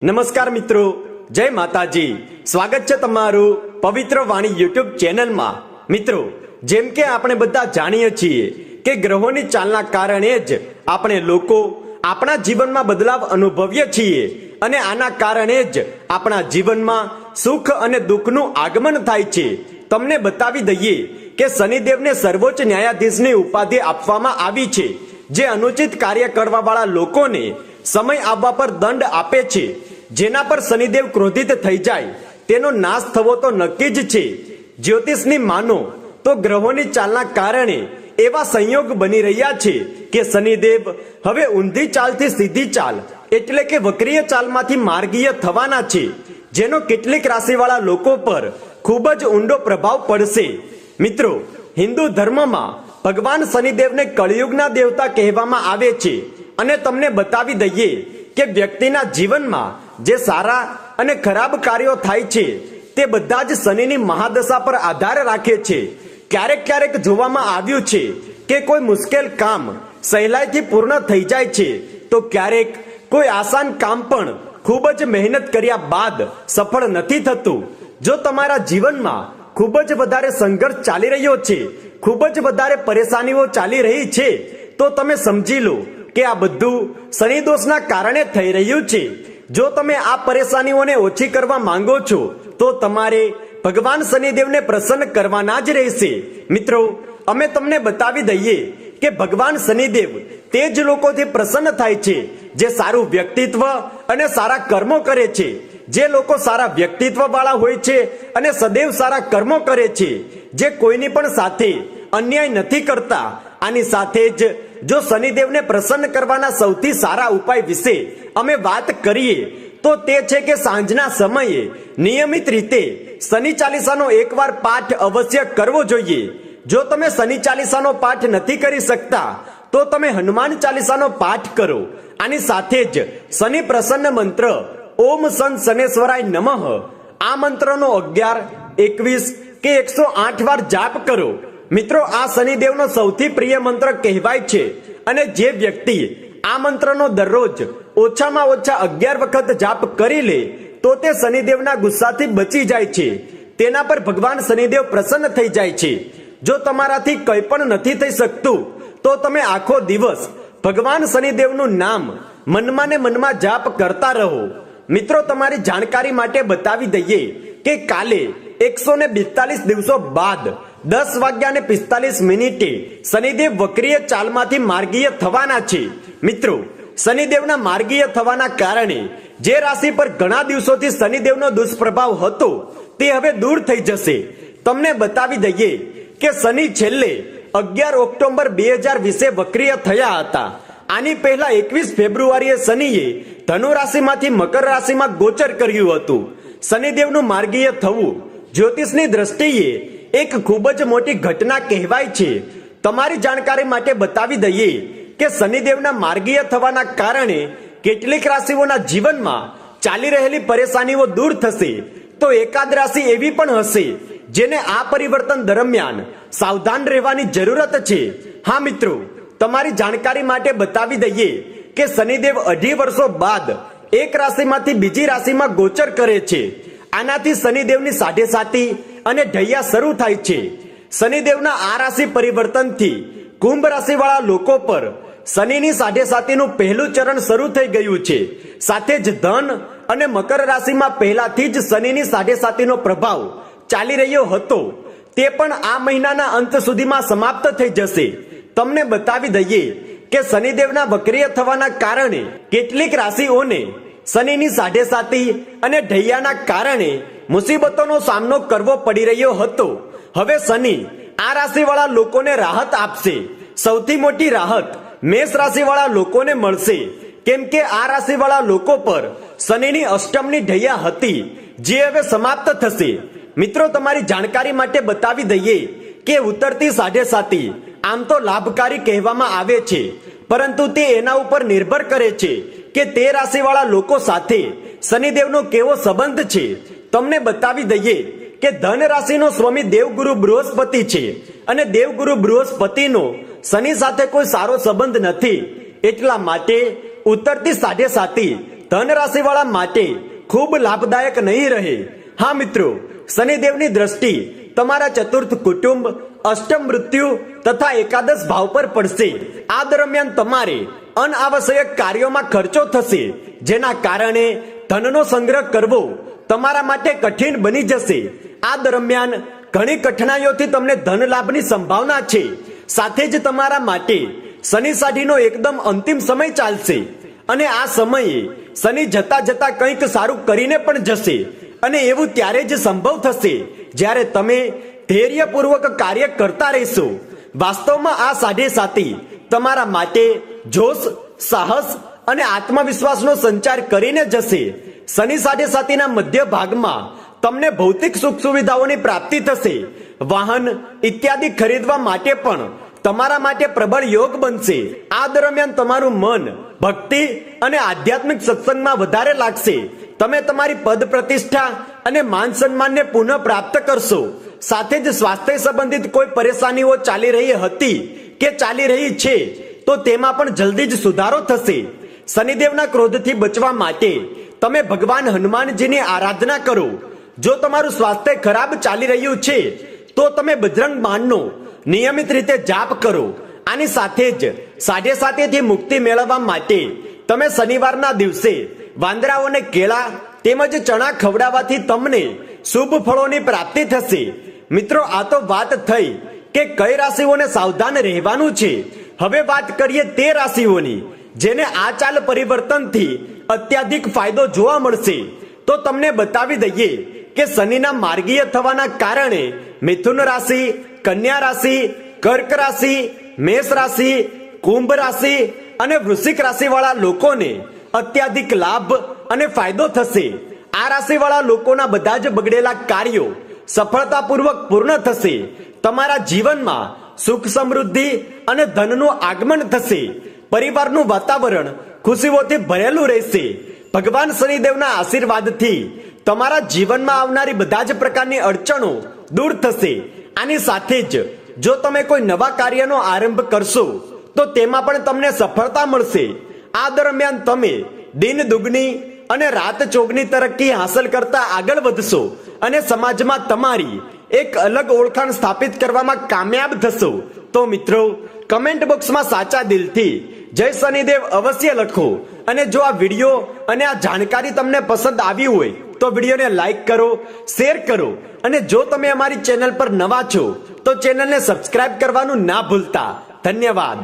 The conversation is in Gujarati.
નમસ્કાર મિત્રો, જય માતાજી. સ્વાગત છે તમારું પવિત્ર વાણી યુટ્યુબ ચેનલમાં. મિત્રો, જેમ કે આપણે બધા જાણીએ છીએ કે ગ્રહોની ચાલના કારણે જ આપણે લોકો આપણા જીવનમાં બદલાવ અનુભવીએ છીએ અને આના કારણે જ આપણા જીવનમાં સુખ અને દુઃખનું આગમન થાય છે. તમને બતાવી દઈએ કે શનિદેવને સર્વોચ્ચ ન્યાયાધીશની ઉપાધિ આપવામાં આવી છે, જે અનુચિત કાર્ય કરવા વાળા લોકોને સમય આવવા પર દંડ આપે છે. જેના પર શનિદેવ ક્રોધિત થઈ જાય તેનો નાશ થવો તો નક્કી જ છે. જ્યોતિષની માનો તો ગ્રહોની ચાલના કારણે એવા સંયોગ બની રહ્યા છે કે શનિદેવ હવે ઊંધી ચાલથી સીધી ચાલ એટલે કે વક્રીય ચાલમાંથી માર્ગીય થવાના છે, જેનો કેટલીક રાશિવાળા લોકો પર ખૂબ જ ઊંડો પ્રભાવ પડશે. મિત્રો, હિન્દુ ધર્મમાં ભગવાન શનિદેવને કળિયુગના દેવતા કહેવામાં આવે છે અને તમને બતાવી દઈએ કે વ્યક્તિના જીવનમાં જે સારા અને ખરાબ કાર્યો થાય છે તે બધા જ શનિની મહાદશા પર આધાર રાખે છે. ક્યારેક જોવામાં આવ્યું છે કે કોઈ મુશ્કેલ કામ સહેલાઈથી પૂર્ણ થઈ જાય છે, તો ક્યારેક કોઈ આસાન કામ પણ ખૂબ જ મહેનત કર્યા બાદ સફળ નથી થતું. જો તમારા જીવનમાં ખૂબ જ વધારે સંઘર્ષ ચાલી રહ્યો છે, ખૂબ જ વધારે પરેશાનીઓ ચાલી રહી છે, તો તમે સમજી લો કે આ બધું શનિ દોષના કારણે થઈ રહ્યું છે. જો તમે આ પરેશાનીઓને ઓછી કરવા માંગો છો તો તમારે ભગવાન શનિદેવને પ્રસન્ન કરવાના જ રહેશે. મિત્રો, અમે તમને બતાવી દઈએ કે ભગવાન શનિદેવ તે જ લોકોથી પ્રસન્ન થાય છે જે સારું વ્યક્તિત્વ અને સારા કર્મો કરે છે. જે લોકો સારા વ્યક્તિત્વ વાળા હોય છે અને સદૈવ સારા કર્મો કરે છે, જે કોઈની પણ સાથે અન્યાય નથી કરતા. આની સાથે જ જો શનિદેવને પ્રસન્ન કરવાના સૌથી સારા ઉપાય વિશે અમે વાત કરીએ તો તે છે કે સાંજના સમયે નિયમિત રીતે શનિ ચાલીસાનો એકવાર પાઠ અવશ્ય કરવો જોઈએ. જો તમે શનિ ચાલીસાનો પાઠ નથી કરી શકતા તો તમે હનુમાન ચાલીસાનો પાઠ કરો. આની સાથે જ શનિ પ્રસન્ન મંત્ર ઓમ સન શનેશ્વરાય નમઃ આ મંત્રનો 11, 21 કે 108 વાર જાપ કરો. મિત્રો, આ શનિદેવનો સૌથી પ્રિય મંત્ર કહેવાય છે અને જે વ્યક્તિ આ મંત્રનો દરરોજ ઓછામાં ઓછા 11 વખત જાપ કરી લે તો તે શનિદેવના ગુસ્સાથી બચી જાય છે. તેના પર ભગવાન શનિદેવ પ્રસન્ન થઈ જાય છે. જો તમારાથી કંઈ પણ નથી થઈ શકતું તો તમે આખો દિવસ ભગવાન શનિદેવનું નામ મનમાં ને મનમાં જાપ કરતા રહો. મિત્રો, તમારી જાણકારી માટે બતાવી દઈએ કે કાલે 142 દિવસો બાદ 10:45 શનિદેવ વક્રીય ચાલમાંથી માર્ગીય થવાના છે. મિત્રો, શનિદેવના માર્ગીય થવાના કારણે જે રાશિ પર ઘણા દિવસોથી શનિદેવનો દુષ્પ્રભાવ હતો તે હવે દૂર થઈ જશે. તમને બતાવી દઈએ કે શનિ છેલ્લે 11 ઓક્ટોબર 2020 વક્રીય થયા હતા. આની પહેલા 21 ફેબ્રુઆરીએ શનિએ ધનુ રાશિમાંથી મકર રાશિમાં ગોચર કર્યું હતું. શનિદેવનું માર્ગીય થવું જ્યોતિષની દ્રષ્ટિએ એક ખૂબ જ મોટી ઘટના કહેવાય છે. તમારી જાણકારી માટે બતાવી દઈએ કે શનિદેવના માર્ગીય થવાના કારણે કેટલીક રાશિઓના જીવનમાં ચાલી રહેલી પરેશાનીઓ દૂર થશે, તો એકાદ રાશિ એવી પણ હશે જેને આ પરિવર્તન દરમિયાન સાવધાન રહેવાની જરૂરત છે. હા મિત્રો, તમારી જાણકારી માટે બતાવી દઈએ કે શનિદેવ 2.5 વર્ષો બાદ એક રાશિમાંથી બીજી રાશિમાં ગોચર કરે છે. આનાથી શનિદેવની સાઢેસાતી અને ઢૈયા શરૂ થાય છે. શનિદેવના આ રાશિ પરિવર્તનથી કુંભ રાશિવાળા લોકો પર શનિની સાઢેસાતીનું પહેલું ચરણ શરૂ થઈ ગયું છે. સાથે જ ધન અને મકર રાશિમાં પહેલાથી જ શનિની સાઢેસાતીનો પ્રભાવ ચાલી રહ્યો હતો, તે પણ આ મહિનાના અંત સુધીમાં સમાપ્ત થઈ જશે. તમને બતાવી દઈએ કે શનિદેવના વક્રીય થવાના કારણે કેટલીક રાશિઓને શનિની સાઢેસાતી અને ઢૈયાના કારણે મુસીબતોનો સામનો કરવો પડી રહ્યો હતો. હવે શનિ આ રાશિવાળા લોકોને રાહત આપશે. સૌથી મોટી રાહત મેષ રાશિવાળા લોકોને મળશે, કેમ કે આ રાશિવાળા લોકો પર શનિની અષ્ટમની ઢૈયા હતી જે હવે સમાપ્ત થશે. મિત્રો, તમારી જાણકારી માટે બતાવી દઈએ કે ઉતરતી સાઢેસાતી આમ તો લાભકારી કહેવામાં આવે છે, પરંતુ તે એના ઉપર નિર્ભર કરે છે કે તે રાશિવાળા લોકો સાથે શનિદેવનો કેવો સંબંધ છે. તમને બતાવી દઈએ કે ધન રાશિનો સ્વામી દેવગુરુ બૃહસ્પતિ છે અને દેવગુરુ બૃહસ્પતિનો શનિ સાથે કોઈ સારો સંબંધ નથી. એટલા માટે ઉતરતી સાઢેસાતી ધન રાશિ વાળા માટે ખૂબ લાભદાયક નહીં રહે. હા મિત્રો, શનિદેવની દ્રષ્ટિ તમારા ચતુર્થ કુટુંબ, અષ્ટમ મૃત્યુ તથા એકાદશ ભાવ પર પડશે. આ દરમિયાન તમારે અનાવશ્યક કાર્યોમાં ખર્ચો થશે, જેના કારણે ધનનો સંગ્રહ કરવો તમારા માટે કઠિન બની જશે. આ દરમિયાન ઘણી કઠણાઈઓથી તમને ધન લાભની સંભાવના છે. સાથે જ તમારા માટે શનિ સાઢીનો એકદમ અંતિમ સમય ચાલશે અને આ સમયે શનિ જતા જતા કંઈક સારું કરીને પણ જશે. અને એવું ત્યારે જ સંભવ થશે જ્યારે તમે ધૈર્યપૂર્વક કાર્ય કરતા રહેશો. વાસ્તવમાં આ સાઢે સાતી તમારા માટે જોશ, સાહસ અને આત્મવિશ્વાસનો સંચાર કરીને જશે. શનિ સાઢે સાતીના મધ્ય ભાગમાં તમને ભૌતિક સુખ સુવિધાઓની પ્રાપ્તિ થશે. વાહન ઇત્યાદિ ખરીદવા માટે પણ તમારા માટે પ્રબળ યોગ બનશે. આ દરમિયાન તમારું મન ભક્તિ અને આધ્યાત્મિક સત્સંગમાં વધારે લાગશે. તમે તમારી પદ પ્રતિષ્ઠા અને માન સન્માનને પુનઃ પ્રાપ્ત કરશો. સાથે જ સ્વાસ્થ્ય સંબંધિત કોઈ પરેશાનીઓ ચાલી રહી હતી કે ચાલી રહી છે તો તેમાં પણ જલ્દી જ સુધારો થશે. શનિદેવના ક્રોધથી બચવા માટે તમે ભગવાન હનુમાનજીની આરાધના કરો. જો તમારું સ્વાસ્થ્ય ખરાબ ચાલી રહ્યું છે તો તમે બજરંગ બાણનો નિયમિત રીતે જાપ કરો. આની સાથે જ સાઢે સાતીથી મુક્તિ મેળવવા માટે તમે શનિવારના દિવસે વાંદરાઓને કેળા તેમજ ચણા ખવડાવવાથી તમને શુભ ફળોની પ્રાપ્તિ થશે. મિત્રો, આ તો વાત થઈ કે કઈ રાશિઓને સાવધાન રહેવાનું છે. હવે વાત કરીએ તે રાશિઓની જેને આ ચાલ પરિવર્તનથી અત્યાધિક ફાયદો જોવા મળશે. તો તમને બતાવી દઈએ કે શનિના માર્ગીય થવાના કારણે મિથુન રાશિ, કન્યા રાશિ, કર્ક રાશિ, મેષ રાશિ, કુંભ રાશિ અને વૃશ્ચિક રાશિ વાળા લોકોને અત્યાધિક લાભ અને ફાયદો થશે. આ રાશિ વાળા લોકોના બધા જ બગડેલા કાર્યો સફળતાપૂર્વક પૂર્ણ થશે. તમારા જીવનમાં સુખ, સમૃદ્ધિ અને ધનનું આગમન થશે. પરિવારનું વાતાવરણ ખુશીઓથી ભરેલું રહેશે. ભગવાન શનિદેવના આશીર્વાદથી તમારા જીવનમાં આવનારી બધા જ પ્રકારની અડચણો દૂર થશે. આની સાથે જ જો તમે કોઈ નવા કાર્યનો આરંભ કરશો તો તેમાં પણ તમને સફળતા મળશે. આ દરમિયાન તમે દિન દુગની અને રાત ચોગની તરક્કી હાંસલ કરતા આગળ વધશો અને સમાજમાં તમારી એક અલગ ઓળખાણ સ્થાપિત કરવામાં કામયાબ થશો. તો મિત્રો, કમેન્ટ બોક્સમાં સાચા દિલથી જય શનિદેવ અવશ્ય લખો. અને જો આ વિડીયો અને આ જાણકારી તમને પસંદ આવી હોય તો વિડીયોને લાઈક કરો, શેર કરો અને જો તમે અમારી ચેનલ પર નવા છો તો ચેનલને સબસ્ક્રાઇબ કરવાનું ના ભૂલતા. ધન્યવાદ.